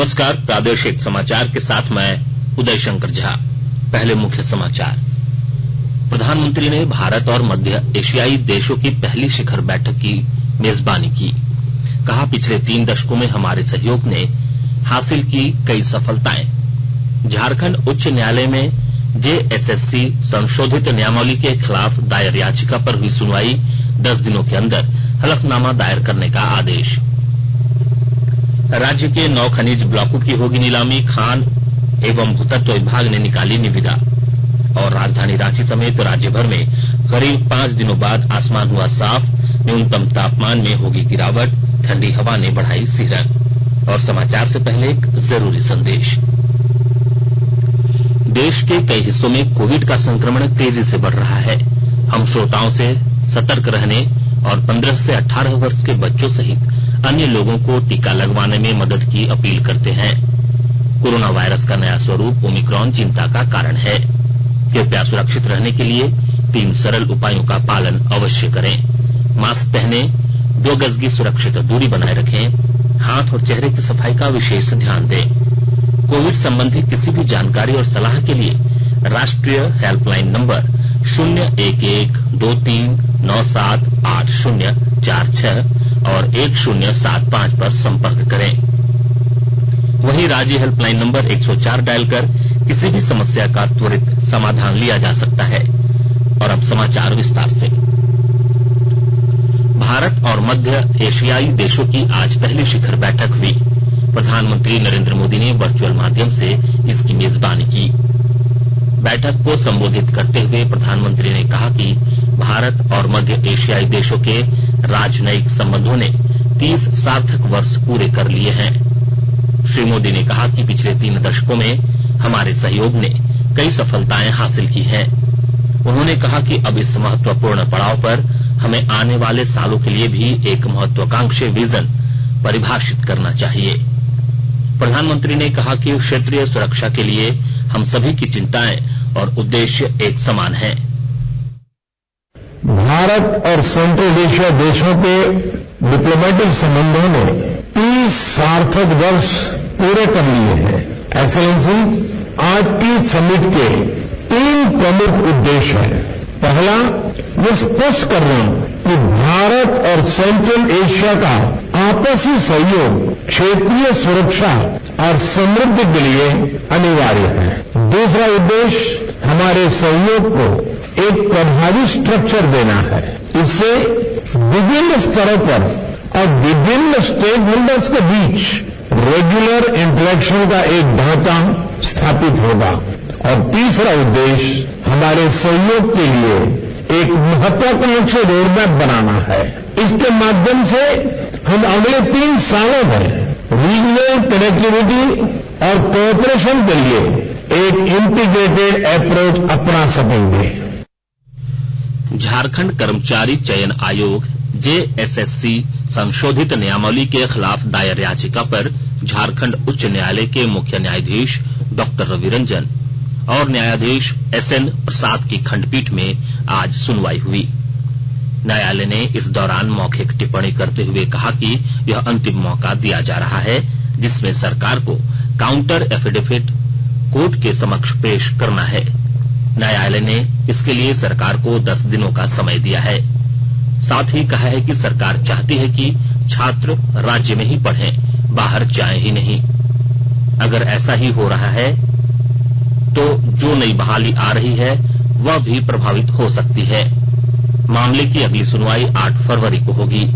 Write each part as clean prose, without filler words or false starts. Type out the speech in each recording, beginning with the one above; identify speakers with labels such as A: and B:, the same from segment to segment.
A: नमस्कार, प्रादेशिक समाचार के साथ मैं उदय शंकर झा। पहले मुख्य समाचार। प्रधानमंत्री ने भारत और मध्य एशियाई देशों की पहली शिखर बैठक की मेजबानी की। कहा, पिछले 3 दशकों में हमारे सहयोग ने हासिल की कई सफलताएं। झारखंड उच्च न्यायालय में जेएसएससी संशोधित नियमावली के खिलाफ दायर याचिका पर हुई सुनवाई, 10 दिनों के अंदर हलफनामा दायर करने का आदेश। राज्य के 9 खनिज ब्लॉकों की होगी नीलामी, खान एवं भूतत्व विभाग ने निकाली निविदा। और राजधानी रांची समेत राज्य भर में करीब 5 दिनों बाद आसमान हुआ साफ, न्यूनतम तापमान में होगी गिरावट, ठंडी हवा ने बढ़ाई सिहरन। और समाचार से पहले एक जरूरी संदेश। देश के कई हिस्सों में कोविड का संक्रमण तेजी से बढ़ रहा है। हम श्रोताओं से सतर्क रहने और 15 से 18 वर्ष के बच्चों सहित अन्य लोगों को टीका लगवाने में मदद की अपील करते हैं। कोरोना वायरस का नया स्वरूप ओमिक्रॉन चिंता का कारण है। कृपया सुरक्षित रहने के लिए 3 सरल उपायों का पालन अवश्य करें। मास्क पहने, 2 गज की सुरक्षित दूरी बनाए रखें, हाथ और चेहरे की सफाई का विशेष ध्यान दें। कोविड संबंधी किसी भी जानकारी और सलाह के लिए राष्ट्रीय हेल्पलाइन नंबर 01123978046 और 1075 पर संपर्क करें। वहीं राज्य हेल्पलाइन नंबर 104 डायल कर किसी भी समस्या का त्वरित समाधान लिया जा सकता है। और अब समाचार विस्तार से। भारत और मध्य एशियाई देशों की आज पहली शिखर बैठक हुई। प्रधानमंत्री नरेंद्र मोदी ने वर्चुअल माध्यम से इसकी मेजबानी की। बैठक को संबोधित करते हुए प्रधानमंत्री ने कहा कि भारत और मध्य एशियाई देशों के राजनयिक संबंधों ने 30 सार्थक वर्ष पूरे कर लिए हैं। श्री मोदी ने कहा कि पिछले 3 दशकों में हमारे सहयोग ने कई सफलताएं हासिल की हैं। उन्होंने कहा कि अब इस महत्वपूर्ण पड़ाव पर हमें आने वाले सालों के लिए भी एक महत्वाकांक्षी विजन परिभाषित करना चाहिए। प्रधानमंत्री ने कहा कि क्षेत्रीय सुरक्षा के लिए हम सभी की चिंताएं और उद्देश्य एक समान हैं।
B: भारत और सेंट्रल एशिया देशों के डिप्लोमेटिक संबंधों ने 30 सार्थक वर्ष पूरे कर लिए हैं। एक्सेलेंसी, आज की समिट के 3 प्रमुख उद्देश्य हैं। पहला, मैं स्पष्ट कर रहा हूं कि भारत और सेंट्रल एशिया का आपसी सहयोग क्षेत्रीय सुरक्षा और समृद्धि के लिए अनिवार्य है। दूसरा उद्देश्य हमारे सहयोग को एक प्रभावी स्ट्रक्चर देना है। इससे विभिन्न स्तरों पर और विभिन्न स्टेक होल्डर्स के बीच रेगुलर इंटरेक्शन का एक ढांचा स्थापित होगा। और तीसरा उद्देश्य हमारे सहयोग के लिए एक महत्वाकांक्षी रोडमैप बनाना है। इसके माध्यम से हम अगले 3 सालों में रीजनल कनेक्टिविटी और कोऑपरेशन के लिए एक इंटीग्रेटेड अप्रोच अपना सकेंगे।
A: झारखंड कर्मचारी चयन आयोग जेएसएससी संशोधित नियमावली के खिलाफ दायर याचिका पर झारखंड उच्च न्यायालय के मुख्य न्यायाधीश डॉक्टर रवि रंजन और न्यायाधीश एसएन प्रसाद की खंडपीठ में आज सुनवाई हुई। न्यायालय ने इस दौरान मौखिक टिप्पणी करते हुए कहा कि यह अंतिम मौका दिया जा रहा है जिसमें सरकार को काउंटर एफिडेविट कोर्ट के समक्ष पेश करना है। न्यायालय ने इसके लिए सरकार को 10 दिनों का समय दिया है। साथ ही कहा है कि सरकार चाहती है कि छात्र राज्य में ही पढ़ें, बाहर जाएं ही नहीं। अगर ऐसा ही हो रहा है तो जो नई बहाली आ रही है वह भी प्रभावित हो सकती है। मामले की अगली सुनवाई 8 फरवरी को होगी।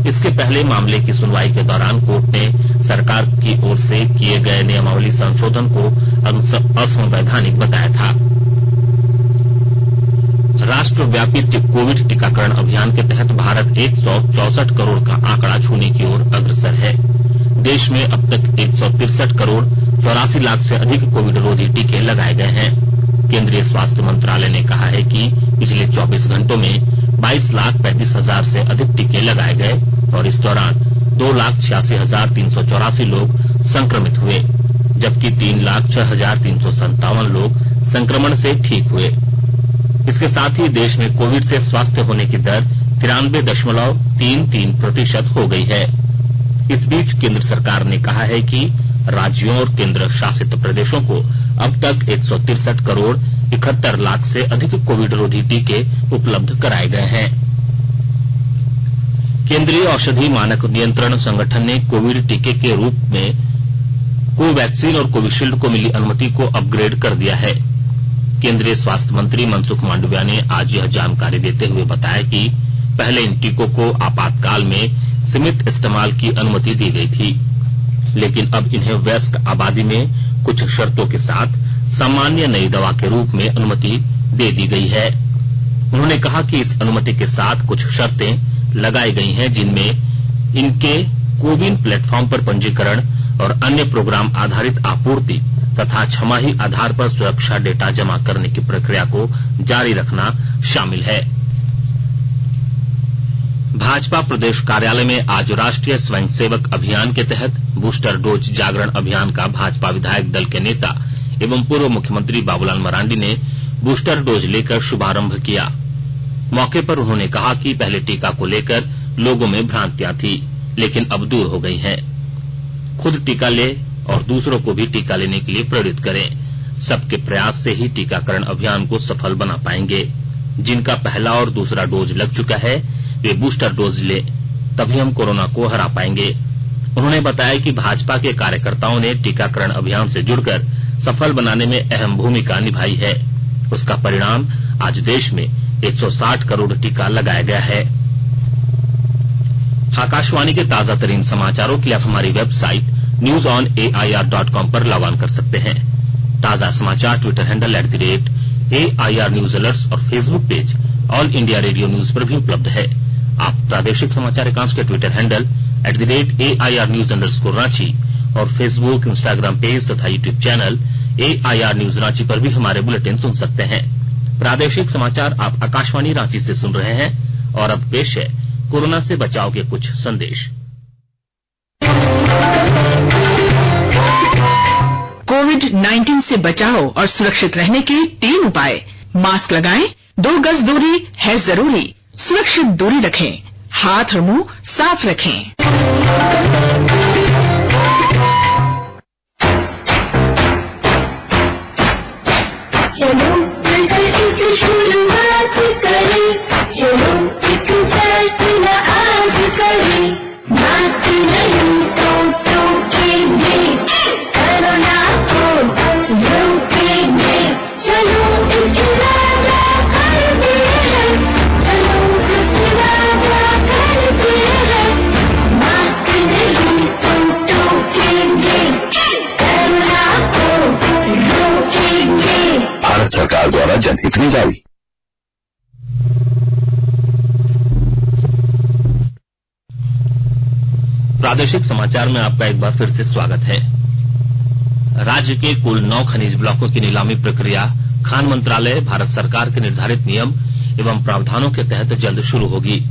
A: इसके पहले मामले की सुनवाई के दौरान कोर्ट ने सरकार की ओर से किए गए नियमावली संशोधन को असंवैधानिक बताया था। राष्ट्रव्यापी कोविड टीकाकरण अभियान के तहत भारत 164 करोड़ का आंकड़ा छूने की ओर अग्रसर है। देश में अब तक 163 करोड़ 84 लाख से अधिक कोविड रोधी टीके लगाए गए हैं। केंद्रीय स्वास्थ्य मंत्रालय ने कहा है कि पिछले 24 घंटों में 22,35,000 से अधिक टीके लगाए गए और इस दौरान 2,86,384 लोग संक्रमित हुए, जबकि 3,06,357 लोग संक्रमण से ठीक हुए। इसके साथ ही देश में कोविड से स्वस्थ होने की दर 93.33% हो गई है। इस बीच केंद्र सरकार ने कहा है कि राज्यों और केंद्र शासित प्रदेशों को अब तक 163 करोड़ 71 लाख से अधिक कोविड रोधी टीके उपलब्ध कराए गए हैं। केंद्रीय औषधि मानक नियंत्रण संगठन ने कोविड टीके के रूप में कोवैक्सीन और कोविशील्ड को मिली अनुमति को अपग्रेड कर दिया है। केंद्रीय स्वास्थ्य मंत्री मनसुख मांडविया ने आज यह जानकारी देते हुए बताया कि पहले इन टीकों को आपातकाल में सीमित इस्तेमाल की अनुमति दी गई थी, लेकिन अब इन्हें वयस्क आबादी में कुछ शर्तों के साथ सामान्य नई दवा के रूप में अनुमति दे दी गई है। उन्होंने कहा कि इस अनुमति के साथ कुछ शर्तें लगाई गई हैं, जिनमें इनके कोविन प्लेटफॉर्म पर पंजीकरण और अन्य प्रोग्राम आधारित आपूर्ति तथा छमाही आधार पर सुरक्षा डेटा जमा करने की प्रक्रिया को जारी रखना शामिल है। भाजपा प्रदेश कार्यालय में आज राष्ट्रीय स्वयंसेवक अभियान के तहत बूस्टर डोज जागरण अभियान का भाजपा विधायक दल के नेता एवं पूर्व मुख्यमंत्री बाबूलाल मरांडी ने बूस्टर डोज लेकर शुभारंभ किया। मौके पर उन्होंने कहा कि पहले टीका को लेकर लोगों में भ्रांतियां थी, लेकिन अब दूर हो गई हैं। खुद टीका ले और दूसरों को भी टीका लेने के लिए प्रेरित करें। सबके प्रयास से ही टीकाकरण अभियान को सफल बना पाएंगे। जिनका पहला और दूसरा डोज लग चुका है वे बूस्टर डोज ले, तभी हम कोरोना को हरा पाएंगे। उन्होंने बताया कि भाजपा के कार्यकर्ताओं ने टीकाकरण अभियान से जुड़कर सफल बनाने में अहम भूमिका निभाई है। उसका परिणाम आज देश में 160 करोड़ टीका लगाया गया है। आकाशवाणी के ताजा तरीन समाचारों के लिए आप हमारी वेबसाइट newsonair.com पर लॉग ऑन कर सकते हैं। ताजा समाचार Twitter handle @AIR news alerts और Facebook page All India Radio News पर भी उपलब्ध है। आप प्रादेशिक समाचार एकांश के Twitter handle @AIR news _Ranchi और फेसबुक, इंस्टाग्राम पेज तथा YouTube channel AIR news Ranchi पर भी हमारे बुलेटिन सुन सकते हैं। प्रादेशिक समाचार आप आकाशवाणी रांची से सुन रहे हैं और अब पेश है कोरोना से बचाव के कुछ संदेश।
C: कोविड-19 से बचाव और सुरक्षित रहने के 3 उपाय। मास्क लगाएं, 2 गज दूरी है जरूरी, सुरक्षित दूरी रखें, हाथ और मुंह साफ रखें।
D: चलो मिलकर एक शुरुआत करें, चलो एक फैसला आज करें, मास्क नहीं तो टोकेंगे, कोरोना को रोकेंगे। चलो एक वादा करते हैं, चलो एक वादा करते हैं, मास्क नहीं तो टोकेंगे, कोरोना को रोकेंगे।
E: भारत सरकार द्वारा जनहित में जारी।
A: प्रादेशिक समाचार में आपका एक बार फिर से स्वागत है। राज्य के कुल 9 खनिज ब्लॉकों की नीलामी प्रक्रिया खान मंत्रालय, भारत सरकार के निर्धारित नियम एवं प्रावधानों के तहत जल्द शुरू होगी।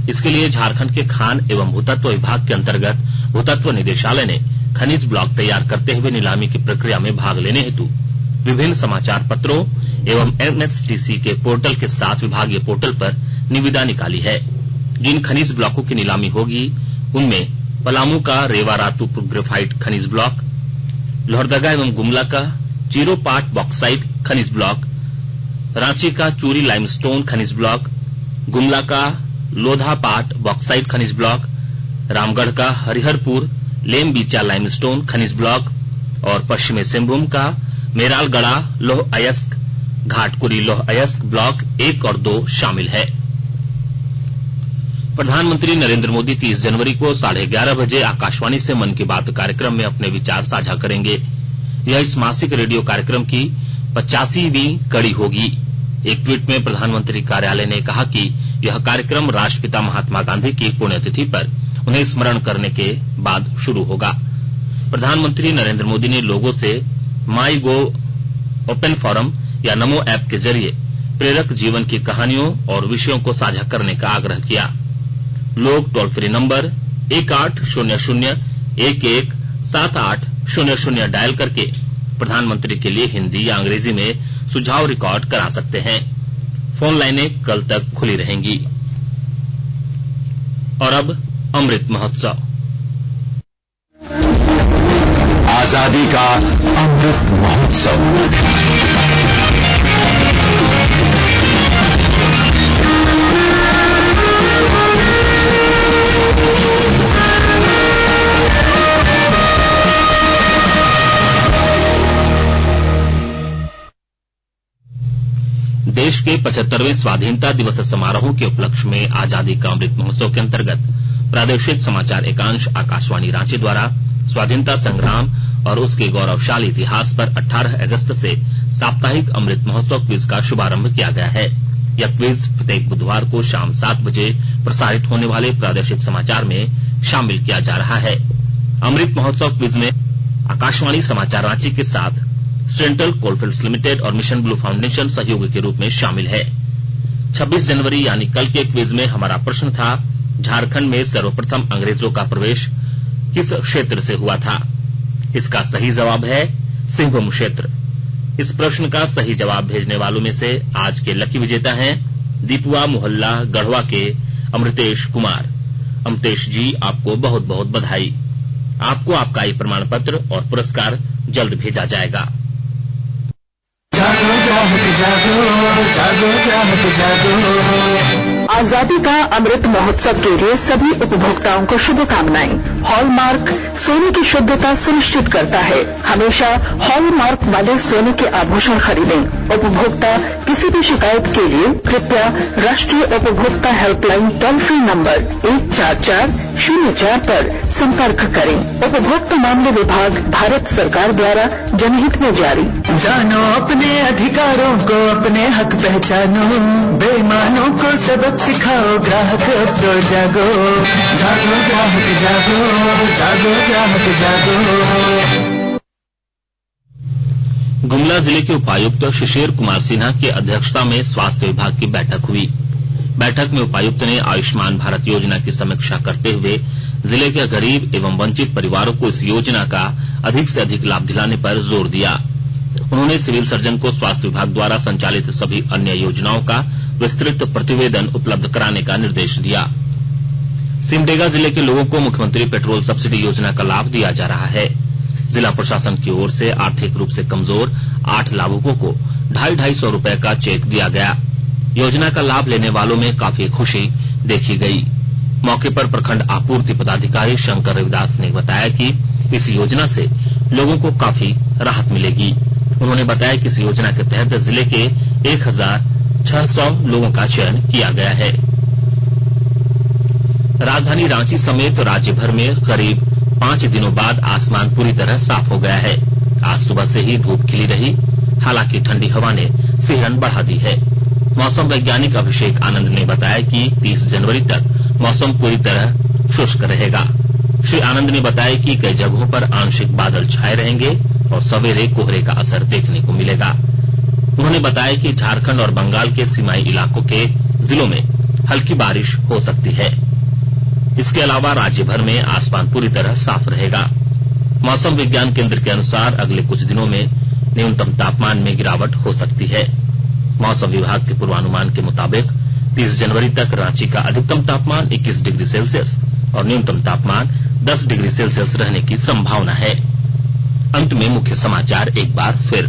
A: इसके लिए झारखंड के खान एवं भूतत्व विभाग के अंतर्गत भूतत्व निदेशालय ने खनिज ब्लॉक तैयार करते हुए नीलामी की प्रक्रिया में भाग लेने हेतु विभिन्न समाचार पत्रों एवं MSTC के पोर्टल के साथ विभागीय पोर्टल पर निविदा निकाली है। जिन खनिज ब्लॉकों की नीलामी होगी उनमें पलामू का रेवा रातू ग्रेफाइट खनिज ब्लॉक, लोहरदगा एवं गुमला का चीरोपाट बॉक्साइट खनिज ब्लॉक, रांची का चूरी लाइमस्टोन खनिज ब्लॉक, गुमला का लोधापाट बॉक्साइट खनिज ब्लॉक, रामगढ़ का हरिहरपुर लेमबीचा लाइमस्टोन खनिज ब्लॉक और पश्चिमी सिंहभूम का मेरालगड़ा लोह अयस्क घाटकुरी लोह अयस्क ब्लॉक 1 और 2 शामिल है। प्रधानमंत्री नरेंद्र मोदी 30 जनवरी को 11:30 बजे आकाशवाणी से मन की बात कार्यक्रम में अपने विचार साझा करेंगे। यह इस मासिक रेडियो कार्यक्रम की 85वीं कड़ी होगी। एक ट्वीट में प्रधानमंत्री कार्यालय ने कहा कि यह कार्यक्रम राष्ट्रपिता महात्मा गांधी की पुण्यतिथि पर उन्हें स्मरण करने के बाद शुरू होगा। प्रधानमंत्री नरेंद्र मोदी ने लोगों से माई गोव ओपन फोरम या नमो ऐप के जरिए प्रेरक जीवन की कहानियों और विषयों को साझा करने का आग्रह किया। लोग टोल फ्री नंबर 1800-11-7800 डायल करके प्रधानमंत्री के लिए हिंदी या अंग्रेजी में सुझाव रिकॉर्ड करा सकते हैं। फोन लाइनें कल तक खुली रहेंगी। और अब अमृत महोत्सव।
E: आजादी का अमृत महोत्सव।
A: देश के 75वें स्वाधीनता दिवस समारोह के उपलक्ष्य में आजादी का अमृत महोत्सव के अंतर्गत प्रादेशिक समाचार एकांश आकाशवाणी रांची द्वारा स्वाधीनता संग्राम और उसके गौरवशाली इतिहास पर 18 अगस्त से साप्ताहिक अमृत महोत्सव क्विज का शुभारंभ किया गया है। यह क्विज प्रत्येक बुधवार को शाम 7 बजे प्रसारित होने वाले प्रादेशिक समाचार में शामिल किया जा रहा है। अमृत महोत्सव क्विज में आकाशवाणी समाचार रांची के साथ सेंट्रल कोलफील्ड्स लिमिटेड और मिशन ब्लू फाउंडेशन सहयोगी के रूप में शामिल है। 26 जनवरी यानी कल के क्विज में हमारा प्रश्न था, झारखंड में सर्वप्रथम अंग्रेजों का प्रवेश किस क्षेत्र से हुआ था? इसका सही जवाब है सिंहभूम क्षेत्र। इस प्रश्न का सही जवाब भेजने वालों में से आज के लकी विजेता हैं दीपुआ मोहल्ला गढ़वा के अमृतेश कुमार। अमृतेश जी, आपको बहुत बहुत बधाई। आपको आपका ई प्रमाण पत्र और पुरस्कार जल्द भेजा जाएगा।
F: जागो ग्राहक जागो, जागो ग्राहक जागो।
C: आजादी का अमृत महोत्सव के लिए सभी उपभोक्ताओं को शुभकामनाएं। हॉलमार्क सोने की शुद्धता सुनिश्चित करता है। हमेशा हॉलमार्क वाले सोने के आभूषण खरीदें। उपभोक्ता किसी भी शिकायत के लिए कृपया राष्ट्रीय उपभोक्ता हेल्पलाइन टोल फ्री नंबर 14404 पर संपर्क करें। उपभोक्ता मामले विभाग भारत सरकार द्वारा जनहित में जारी।
F: जानो अपने अधिकारों को, अपने हक पहचानो, बेईमानों को सबक सिखाओ, ग्राहक अब तो जागो। जागो ग्राहक जागो, जागो ग्राहक जागो।
A: गुमला जिले के उपायुक्त शिशिर कुमार सिन्हा की अध्यक्षता में स्वास्थ्य विभाग की बैठक हुई। बैठक में उपायुक्त ने आयुष्मान भारत योजना की समीक्षा करते हुए जिले के गरीब एवं वंचित परिवारों को इस योजना का अधिक से अधिक लाभ दिलाने पर जोर दिया। उन्होंने सिविल सर्जन को स्वास्थ्य विभाग द्वारा संचालित सभी अन्य योजनाओं का विस्तृत प्रतिवेदन उपलब्ध कराने का निर्देश दिया। सिमडेगा जिले के लोगों को मुख्यमंत्री पेट्रोल सब्सिडी योजना का लाभ दिया जा रहा है। जिला प्रशासन की ओर से आर्थिक रूप से कमजोर 8 लाभुकों को 250 रुपए का चेक दिया गया। योजना का लाभ लेने वालों में काफी खुशी देखी गई। मौके पर प्रखंड आपूर्ति पदाधिकारी शंकर रविदास ने बताया कि इस योजना से लोगों को काफी राहत मिलेगी। उन्होंने बताया कि इस योजना के तहत जिले के 1600 लोगों का चयन किया गया है। राजधानी रांची समेत राज्य भर में करीब 5 दिनों बाद आसमान पूरी तरह साफ हो गया है। आज सुबह से ही धूप खिली रही, हालांकि ठंडी हवा ने सिहरन बढ़ा दी है। मौसम वैज्ञानिक अभिषेक आनंद ने बताया कि 30 जनवरी तक मौसम पूरी तरह शुष्क रहेगा। श्री आनंद ने बताया कि कई जगहों पर आंशिक बादल छाए रहेंगे और सवेरे कोहरे का असर देखने को मिलेगा। उन्होंने बताया कि झारखंड और बंगाल के सीमाई इलाकों के जिलों में हल्की बारिश हो सकती है। इसके अलावा राज्य भर में आसमान पूरी तरह साफ रहेगा। मौसम विज्ञान केंद्र के अनुसार अगले कुछ दिनों में न्यूनतम तापमान में गिरावट हो सकती है। मौसम विभाग के पूर्वानुमान के मुताबिक 30 जनवरी तक रांची का अधिकतम तापमान 21 डिग्री सेल्सियस और न्यूनतम तापमान 10 डिग्री सेल्सियस रहने की संभावना है। अंत में मुख्य समाचार एक बार फिर।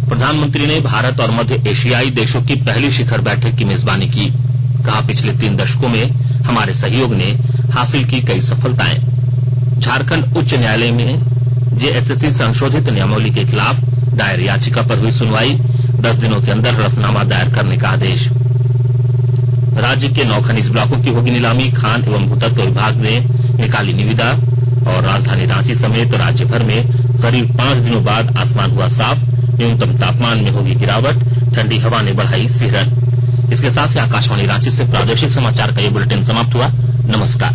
A: प्रधानमंत्री ने भारत और मध्य एशियाई देशों की पहली शिखर बैठक की मेजबानी की। कहा, पिछले 3 दशकों में हमारे सहयोग ने हासिल की कई सफलताएं। झारखंड उच्च न्यायालय में जेएसएससी संशोधित नियमावली के खिलाफ दायर याचिका पर हुई सुनवाई। 10 दिनों के अंदर हलफनामा दायर करने का आदेश। राज्य के 9 खनिज ब्लॉकों की होगी नीलामी। खान एवं भूतत्व विभाग ने निकाली निविदा। और राजधानी रांची समेत राज्य भर में करीब 5 दिनों बाद आसमान हुआ साफ। न्यूनतम तापमान में होगी गिरावट। ठंडी हवा ने बढ़ाई सिहरन। इसके साथ ही आकाशवाणी रांची से प्रादेशिक समाचार का ये बुलेटिन समाप्त हुआ। नमस्कार।